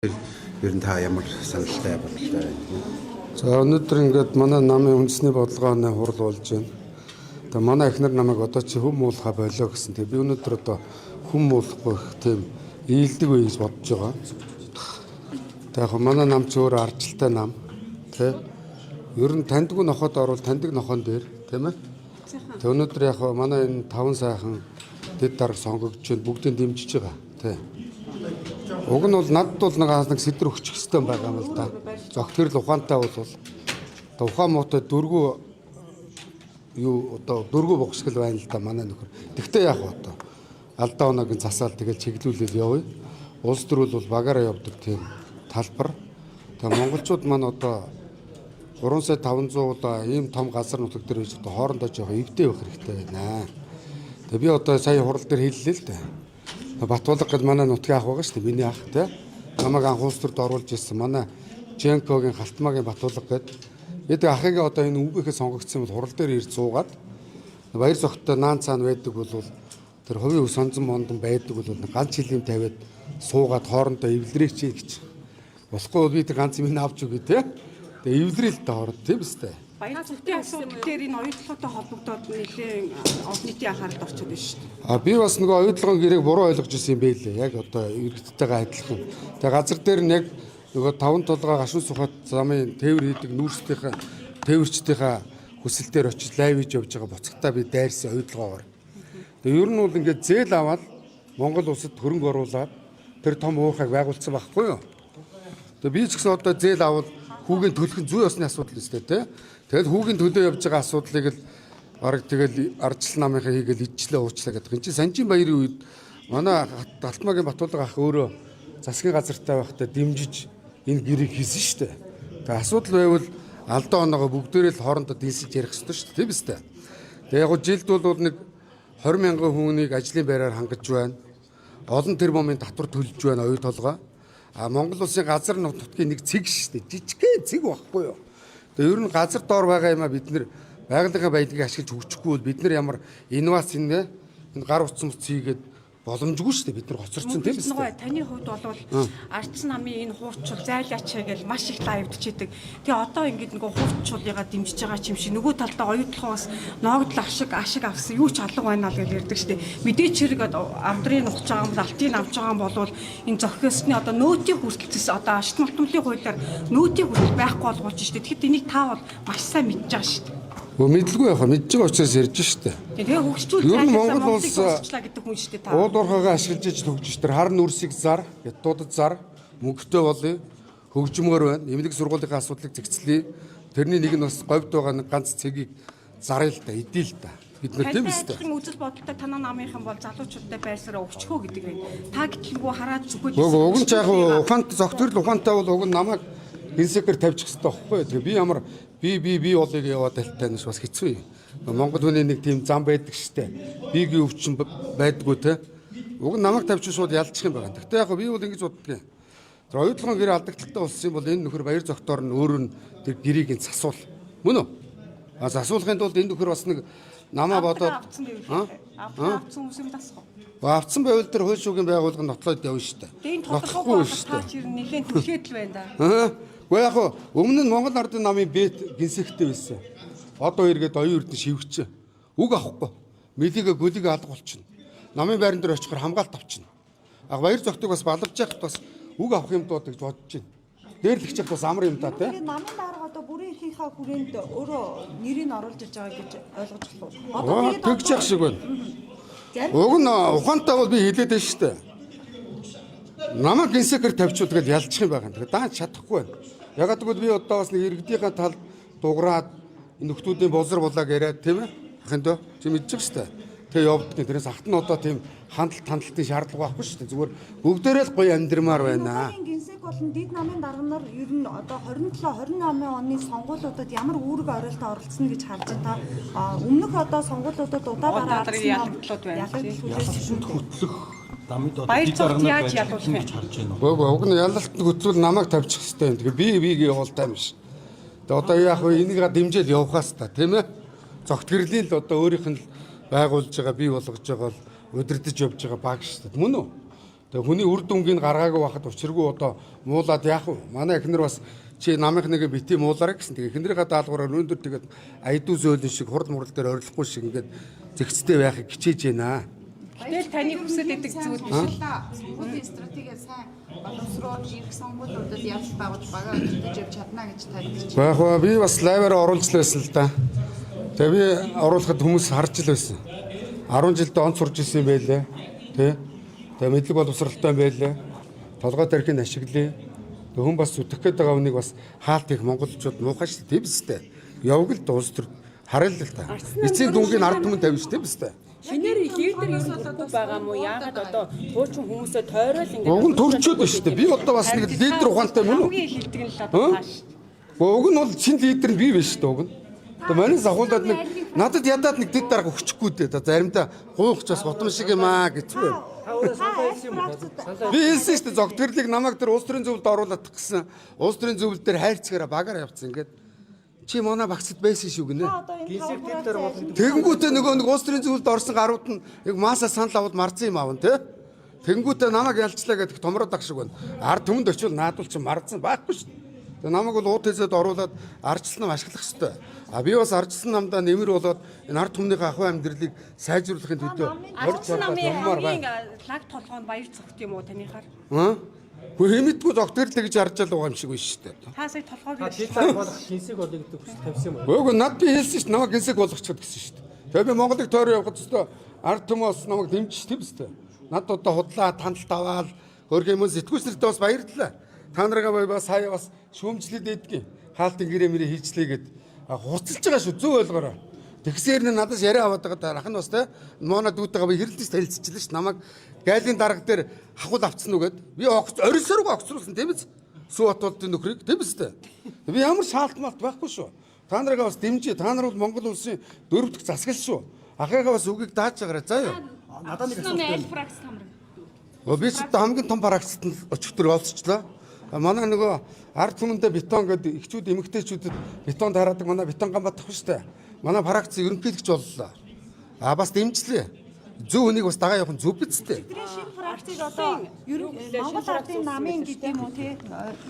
Ер нь та ямар саналтай бодлоо байна? За өнөөдөр ингээд манай намын үндэсний бодлогооны хурал болж байна. Тэгээ манай эхнэр намайг одоо чи хүм муулахаа болоо гэсэн. Тэгээ би өнөөдөр одоо хүм муулахгүй их тийм ийдэг үе гэж бодож байгаа. Тэгээ яг манай нам ч өөр ардчилтай нам. Тэ. Ер нь таньдгүй нохоод орвол таньдаг нохоон дээр тийм ээ. Тэгээ өнөөдөр яг манай энэ 5 сайхан дэд дарга сонгогдож байна. Бүгдийг дэмжиж байгаа. Тэ. Уг нь бол надад бол нэг сэдвэр өгчих хэвээр байгаа юм л да. Зогт хэрэл ухаантай бол ухаан муутай дөргөө юу одоо дөргөө богсгол байна л да манай нөхөр. Тэгтээ яг одоо алдаа оногийн засаал тэгэл чиглүүлэл явъя. Улс төрөл бол багаараа явдаг тийм талбар. Тэгээ монголчууд маань одоо 3 сая 500 удаа ийм том газар нутаг дээр байж одоо хоорондоо жоохон эвдээ байх хэрэгтэй байна. Тэгээ би одоо сая хурал дээр хэллээ л дээ. Батболго гэд манай нутгийн ах байгаа шүү дээ. Миний ах тий. Намайг анх улс төрд оруулж ирсэн манай Женкогийн Халтмаагийн Батболго гэд. Эд ахыг одоо энэ өвгөхөд сонгогдсон бол хурал дээр ирж суугаад баяр зогттой наан цаана байдаг бол тэр хувийн өв сонзон мондон байдаг бол ганц жилийн тавиад суугаад хоорондоо эвлэрэх чи гэж. Болохгүй би тэр ганц минь авч өгье тий. Тэгээ эвлэрэл та хооронд тийм үстэй. Баяр зүгтийн асуудал дээр энэ оюутлоготой холбогдоод нэлээд олон нийтийн анхааралд орчод байна шүү дээ. Би бас нөгөө оюутлогын гэрээг буруу ойлгож ирсэн юм байлээ. Яг одоо иргэдтэйгээ адилхан. Тэгээ газар дээр нь яг нөгөө 5 толгой гашуун сухад замын тээвэр хийдэг нүүрстийнхээ тээвэрчдийнхээ хүсэлтээр очиж лайв хийж явж байгаа буцагтаа би дайрсан оюутлогоогоор. Тэгээ ер нь бол ингээд зээл аваад Монгол улсад хөрөнгө оруулаад тэр том уухайг байгуулсан байхгүй юу? Тэгээ би ч гэсэн одоо зээл авал хүүгийн төлөх нь зүй ёсны асуудал өстэй тий. Тэгэл хүүгийн төлөө явж байгаа асуудлыг л бараг тэгэл ардчил намынхаа хийгээл ижлээ уучлаа гэдэг. Энд чинь Санжин баярын үед манай Халтмаагийн Батболго ах өөрөө засгийн газартай байхдаа дэмжиж энэ гэрийг хийсэн шүү дээ. Тэгээ асуудал байвал алдаа оноогоо бүгдээрээ л хоорондоо дэнсэж ярих хэрэгтэй шүү дээ. Тийм үстэй. Тэгээ яг жилд бол нэг 20 мянган хүнийг ажлын байраар хангаж байна. Олон тэрбумын татвар төлж байна оюу толгой. Монгол улсын газар нутгийн нэг цэг шүү дээ. Жижигхэн цэг байхгүй юу? Тэгээ ер нь газар доор байгаа юм а бид нэр байгалийн баялагийг ашиглаж хөгжихгүй бол бид нар ямар инновац энэ гар утсан утас хийгээд боломжгүй шүү дээ бид нар хоцорсон тийм үү? Таны хувьд бол ардч намын энэ хуучул зайлаач гэж маш их лайвдчихэдэг. Тэгээ одоо ингээд нөгөө хуучуулыгаа дэмжиж байгаа юм шиг нөгөө талдаа оюутлогоос ноогдол ашиг авсан юу ч алга байна л гэж ярьдаг шүү дээ. Мэдээч хэрэг амдрын нухаж байгаа юм алтын авч байгаа юм бол энэ зохиосны одоо нөөтийн хүртэлцэс одоо ашигт малтмлын хуулиар нөөтийн хүртэл байхгүй болгуулж шүү дээ. Тэгэхээр энийг та бол маш сайн мэдж байгаа шүү дээ. Мэдлгүй яхаа мэдж байгаа учраас ярьж штэ. Тэгээ хөгжчүүл Монгол улс гэдэг хүн штэ та. Уул уурхайгаа ашиглаж иж хөгжиж тэр хар нүрсийг зар, ядуудад зар, мөнгөтэй болъё. Хөгжмөр байна. Эмнэлэг сургуулийн асуудлыг зэгцлэе. Тэрний нэг нь бас говьд байгаа нэг ганц цэгийг заръя л да, эдээ л да. Бид нар тийм үстэй. Үзэл бодолтой танаа намынхан бол залуучуудтай байрсараа өвчхөө гэдэг вэ. Та гэтлгүй хараад зүгөөд. Уг нь яг ухаант зогтөрл ухаантай бол уг нь намайг инсекер тавьчих хэрэгтэй байхгүй. Тэгээ би ямар би болыг яваад талтайнаас бас хэцүү юм. Монгол хүний нэг тийм зам байдаг штэ. Бигийн өвчин байдаггүй те. Уг нь намайг тавьчих шууд ялчих юм байна. Гэхдээ яг би бол ингэж боддгийн. Тэр оюутлогын гэр алдагдaltaй болсон юм бол энэ нөхөр баяр зогтоор нь өөрөө нь тэр гэрийг нь засуул. Мөн үү? Засуулахын тулд энэ нөхөр бас нэг намаа бодоод авцсан хүмүүс юм тасах. Авцсан байвал тэр хууль шүүгийн байгууллага нотлоод явна штэ. Энэ тодорхой таач ер нь нэлээд түлхээд л байна да. Гэхдээ яг өмнө нь Монгол ардын намын бэт гинсэгтэй байсан. Одоо эргээд оюун эрдэнэ шивгчээ. Үг авахгүй. Мэлигээ гөлигээ алга болчихно. Намын байран дээр очихоор хамгаалт авчихна. Баяр зогтыг бас баларж яхад бас үг авах юм дуу гэж бодож байна. Дээрлэгч бас амар юм да тий. Намын дарга одоо бүрийн ихийнхаа хүрээнд өөрөө нэрийг оруулж иж байгаа гэж ойлгож байна. Одоо тэгж яах шиг байна. Уг нь ухаантай бол би хэлээд байна шүү дээ. Намайг гинсекер тавьчихвал тэгэл ялчих юм байна. Тэгээ дааж чадахгүй байна. Ягаад гэвэл би одоо бас нэг иргэдийнхээ талд дуграад нөхдүүдийн болзор булааг яриад тийм ээ. Ахын дөө чи мэдчих шүү дээ. Тэгээ явдгийн тэрээс ахт нь одоо тийм хандлтын шаардлага байхгүй шүү дээ. Зүгээр бүгдээрээ л гоё амьдрмаар байна. Гинсек болон дид намын дарга нар ер нь одоо 27-28 оны сонгуулиудад ямар үүрэг оройлтод оролцсон гэж харж байна та. Өмнөх одоо сонгуулиудад удаа дараа ялгдлууд байна. Хөтлөх Баяр зогт яаж ялуулах вэ? Уг нь ялалтанд хөтлөл намайг тавьчих хэвээр. Тэгээ би явуултай юм биш. Тэгээ одоо яг энийг дэмжиж явахаас та тийм ээ. Зогт гэрлийн л одоо өөрийнх нь байгуулж байгаа бий болгож байгаа л удирдах явж байгаа баг шүү дээ. Мөн үү? Тэгээ хүний үр дүнгийн гаргаагүй байхад учиргүй одоо муулаад яах вэ? Манай эхнэр бас чи намынх нэг бити муулаарай гэсэн. Тэгээ эхнэрийнхээ даалгавраар өндөр тэгээд айдуу зөөлөн шиг хурд мурал дээр орилохгүй шиг ингээд зэгцтэй байхыг хичээж байна. Тэгэл таны хүсэл идэг зүйл биш л. Сонгуулийн стратеги сайн боловсруулж ирэх сонгуулиудад явж байгуулж байгаа өдөртөж явж чадна гэж тайлбарч. Баахва би бас лайваар оруулж л байсан л да. Тэгээ би оруулахад хүмүүс харж л байсан. 10 жилдээ онц сурж ирсэн юм байлээ. Тэ. Тэгээ мэдлэг боловсралтай байлээ. Толгой тархийг ашиглая. Тэгээ хүн бас зүтгэх гээд байгаа хүнийг бас хаалт их монголчууд муухай шүү дээ. Тийм үстэй. Явг л дуус төр харъя л та. Эцсийн дүнгийн ард түмэн тавьж тийм үстэй. Шинээр лидер ер нь байхгүй байгаа мó яагаад одоо хуучин хүмүүсээ тойрол ингээд Уг нь төрчөөд шүү дээ. Би одоо бас нэг лидер ухаантай мөн үү? хамгийн хилдэг нь л одоо тааш. Уг нь бол шинэ лидер нь би биш шүү дээ уг нь. Одоо манай сахуулаад нэг надад ядаад нэг дэд дарга өгчихгүй дээ. Заримдаа гуйхч бас готом шиг юм аа гэцгүй. Би хэлсэн шүү дээ зогтөрлийг намайг тэр улс төрийн зөвлөлд оруулах гэсэн. Улс төрийн зөвлөл дээр хайрцагаараа багаар явцсан ингээд. Чи манай багцд байсан шүү гинэ. Тэгэнгүүтээ нөгөө нэг улс төрийн зөвлөлд орсон гарууд нь яг мааса санал аваад марцсан юм аав нь тий. Тэгэнгүүтээ намайг ялчлаа гэдэг томроод ах шиг байна. Ард түмэнд очивол наадвал чи марцсан байхгүй шүү. Тэгээ намайг бол уут хэзээд оруулаад арчилсан нам ашиглах хэрэгтэй. А би бас арчилсан намдаа нэмэр болоод энэ ард түмнийхээ ахуй амьдралыг сайжруулахын төлөө орж намын хамгийн лаг толгойн баяр цогт юм уу танихаар? Хөө хэмэдгүй зогтөрлөө гэж харж байгаа юм шиг байна шүү дээ. Та сая толгойг Тэд болох гинсэг болё гэдэг хүсэл тавьсан юм уу? Үгүй над би хэлсэн шүү дээ. Намайг гинсэг болгочиход гэсэн шүү дээ. Тэгээ би Монголыг тойроо явахад өстой ард түмээс намайг дэмжиж тийм үстэй. Над одоо худлаа тандалт аваад хөрх юм сэтгүүлчнэртээ бас баярлалаа. Та нарыгаа бас сая бас шүүмжлээд байдгийн. Хаалтын гэрээ мэрээ хийчлээ гэд хурцлж байгаа шүү. Зөв ойлгоорой. Тэгсээр нь надаас яриа аваад байгаа ах нь бас те моона дүүтэйгээ би хэрэлдэж танилцчихлаа шүү. Намайг гайлын дарга дээр хахуул авцсан уу гэд би орисорог огцруулсан тийм биз? Сүү хотолтын нөхрийг тийм биз дээ. Би ямар шаалтмалт байхгүй шүү. Та нарыгаа бас дэмжиж та нар бол Монгол улсын дөрөвдөх засгал шүү. Ахыгаа бас үгийг дааж байгаарай заа юу. Надад нэг асуулт. Би ч хамгийн том парагцт нь өчтөр олцчлаа. Манай нөгөө ард түмэндээ бетон гэдэг ихчүүд эмэгтэйчүүдэд бетон тараадаг манай бетон гамбат тах шүү дээ. Манай парагц ерөнхийлөгч боллоо. Бас дэмжлээ. Зөв хүнийг бас дагаа явах нь зөв биз дээ. Тэрийн шинэ фракцыг одоо Монгол Ардын намын гэдэг юм уу те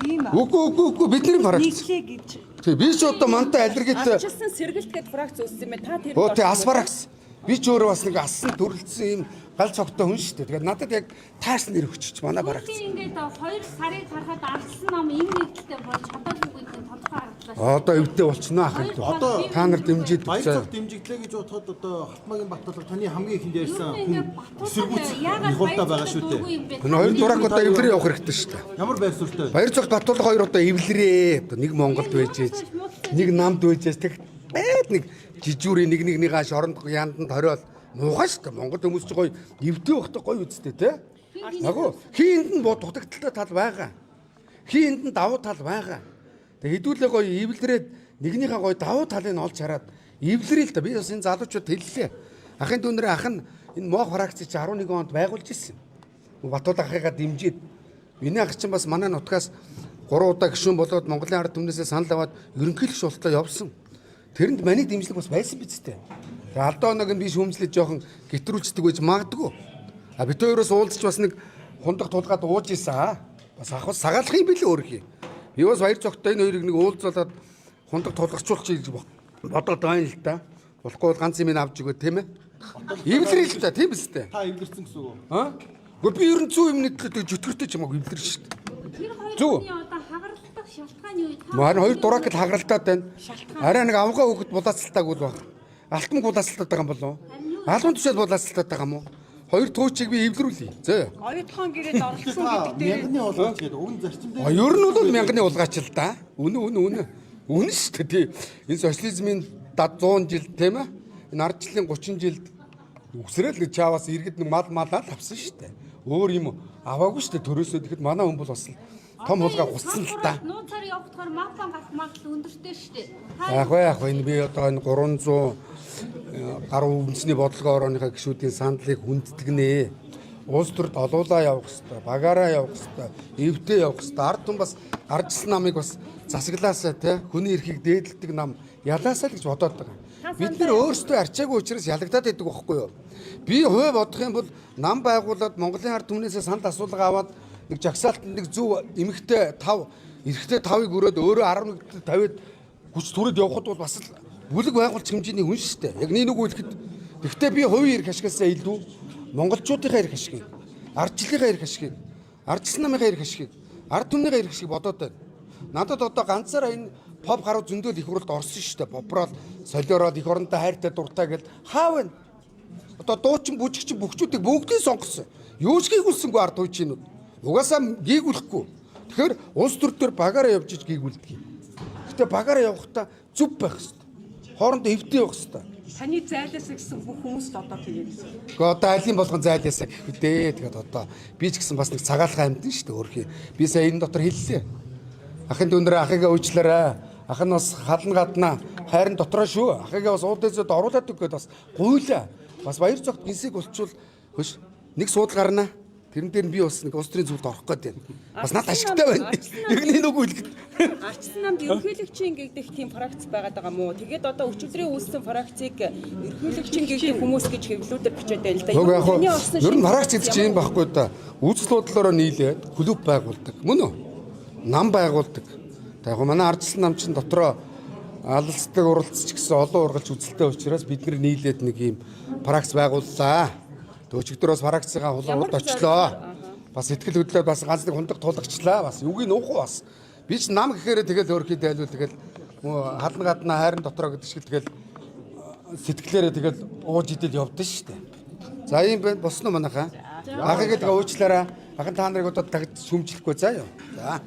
ийм Үгүй бидний парагц. нийтлээ гэж. Тэг би ч одоо мантай аллергитэй Ачилсан сэргэлт гэдэг фракц үүссэн юм байна. Та тэр Оо тэг аспарагс. Би ч өөрөө бас нэг ассан төрөлдсөн юм гал цогтой хүн шүү дээ. Тэгээд надад яг тааш нэр өгчөж манай парагц. Ингээд 2 сарыг харахад арчсан ном энэ нэгдэлтэй болж чадаагүй гэдэг нь тодорхой харагдлаа. Одоо эвдээ болчихно ах юм. Одоо та нар дэмжиж Баяр үзээ. цог дэмжигдлээ гэж бодоход одоо Халтмаагийн Баттал таны хамгийн ихэнд ярьсан хүн Эсэргүүц хурдаа байгаа шүү дээ. Энэ хоёр дурак одоо эвлэрээ явах хэрэгтэй шүү дээ. Ямар байр суурьтай вэ? Баяр цог Батулга хоёр одоо эвлэрээ. Одоо нэг Монголд байж ээж, нэг намд байж ээж тэг нэг жижүүрийн нэгнийгээ шоронд янданд хориод муухай шүү дээ. Монгол хүмүүс ч гоё эвдээ байхдаа гоё үсттэй те. Агуу хийнд нь дутагдaltaй тал байгаа. Хийнд нь давуу тал байгаа. Тэг хэдүүлээ гоё эвлэрээд нэгнийхээ гоё давуу талыг олж хараад эвлэрээ л да. Би бас энэ залуучууд хэллээ. Ахын дүүнэрээ ах нь энэ мох фракцыг чи 11 онд байгуулж ирсэн. Батулга ахыгаа дэмжиж миний ах чинь бас манай нутгаас 3 удаа гишүүн болоод Монголын ард түмнээсээ санал аваад ерөнхийлөгч болтлоо явсан. Тэрэнд маний дэмжлэг бас байсан биз дээ. Тэгээ алдаа оног нь би шүүмжлэж жоохон гэтрүүлждэг байж магадгүй. А бид хоёроос уулзч бас нэг хундаг тулгаад ууж исэн. Бас ах бас сагаалах юм билээ өөрхий. Би бас баяр цогтой энэ хоёрыг нэг уулзуулаад хундаг тулгарчулах гэж бодоод байна л да. Болохгүй бол ганц юм авч өгөө тийм ээ. Эвлэрээ л да тийм биз дээ. Та эвлэрсэн гэсэн үг үү? Гэхдээ би ер нь зүү юм нэтлээ жөтгөртэй ч юмаг эвлэр шүү дээ. Тэр Зөв. хоёрын одоо хагаралдах шалтгааны үед Маань хоёр дурак л хагаралтаад байна. Арай нэг авгаа хөхөд булаацалтаагүй л баг. Алтан булаацалтаад байгаа юм болов уу? Алуун тушаал булаацалтаад байгаа юм уу? Хоёр туучийг би эвлэрүүлье. Зөө. оюутхан гэрээд оролцсон гэдэг дээр Мянганы улгаач гэдэг уг нь зарчим дээр Ер нь бол мянганы улгаач л да. Үнэ. Үнэ шүү дээ. Энэ социализмын 100 жил тийм ээ. Энэ ардчлалын 30 жилд үсрээл нэг чааваас иргэд нэг малаа авсан шүү дээ. Өөр юм аваагүй шүү дээ. Төрөөсөө тэгэхэд манай хүн бол бас том хулгай гусцсан л та. нууцаар явахдаар мапан гарах магадлал өндөртэй шүү дээ. Яг энэ би одоо энэ 300 гаруй үндэсний бодлогоо орооныхаа гишүүдийн сандлыг хүндтгэнэ. Улс төрд олуулаа явах хэрэгтэй, багаараа явах хэрэгтэй, эвдээ явах хэрэгтэй. Ард түмэн бас ардчилсан намыг бас засаглаасаа тий хүний эрхийг дээдэлдэг нам ялаасаа л гэж бодоод байгаа. бид нар өөрсдөө арчаагүй учраас ялагдаад байдаг байхгүй юу? Би хувь бодох юм бол нам байгуулад Монголын ард түмнээсээ санд асуулга аваад нэг жагсаалтанд нэг зөв эмэгтэй 5 эрэгтэй 5-ыг өрөөд өөрөө 11-д 50-д хүч түрээд явхад бол бас л бүлэг байгуулч хэмжээний хүн шүү дээ. Яг нэг үг хэлэхэд гэхдээ би хувийн эрх ашигасаа илүү монголчуудынхаа эрх ашиг, ардчлалынхаа эрх ашиг, ардчилсан намынхаа эрх ашиг, ард түмнийхээ эрх ашиг бодоод байна. Надад одоо ганцаараа энэ pop гаруу зөндөл их хурлд орсон шүү дээ. Попроол солиороод их оронтой хайртай дуртай гэд хаа вэ? Одоо дуучин бүжигчин бүгчүүдийг бүгдийг сонгосон. Юу ч гийгүүлсэнгүй ард хуйчинууд. Угаасаа гийгүүлэхгүй. Тэгэхээр улс төр дээр багаараа явж иж гийгүүлдэг юм. Гэтэ багаараа явахдаа зүв байх хэрэгтэй. Хоорондоо эвдээ байх хэрэгтэй. Таны зайлаасаа гэсэн бүх хүмүүст одоо тэгээд. Гэхдээ одоо алийн болгон зайлаасаа гэхгүй дээ. Тэгээд одоо би ч гэсэн бас нэг цагаалхаа амьдэн шүү дээ өөрхий. Би сая энэ дотор хэллээ. Ахын дүнрээ ахыгаа уучлаарай. Ах нь бас халан гаднаа хайрын дотроо шүү. Ахыгаа бас уулдээсэд оруулаад өгөхөд бас гуйлаа. Бас баяр цогт гинсийг болчвол хөш нэг суудал гарнаа. Тэрэн дээр нь би бас нэг улс төрийн зүйлд орох гээд байна. Бас надад ашигтай байна. Яг нэг үг хэлэхэд. Ардчилсан намд ерөнхийлөгчийн гэгдэх тийм фракц байгаад байгаа мó. Тэгээд одоо өчигдрийн үүссэн фракцыг ерөнхийлөгчийн гэгдэх хүмүүс гэж хэвлүүдээр бичээд байна л да. Ер нь фракц гэдэг чинь юм байхгүй да. Үйлчлэл бодлороо нийлээд клуб байгуулдаг. Мөн үү? Нам байгуулдаг. Яг манай ардчилсан нам чинь дотроо алалцдаг уралцч гэсэн олон ургалж үзэлтэй учраас бид нар нийлээд нэг юм фракц байгууллаа. Өчигдөр бас фракцгаа хулгуулд очлоо. Бас сэтгэл хөдлөлөө бас ганц нэг хундаг тулгчлаа. Бас юугийн нуухгүй бас. Би ч нам гэхээр тэгэл өөрхий дайлвал тэгэл халан гаднаа хайрын дотроо гэдэг шиг тэгэл сэтгэлээрээ тэгэл ууж идэл явдсан шүү дээ. За ийм байна босно манайхаа. Ахыг тэгээ уучлаарай. Ахын та нарыг одоо тагд сүмжлэхгүй заа юу. За.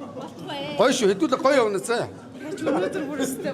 Гоё шүү хэдүүлээ гоё явна заа. Өнөөдөр бүр өстэй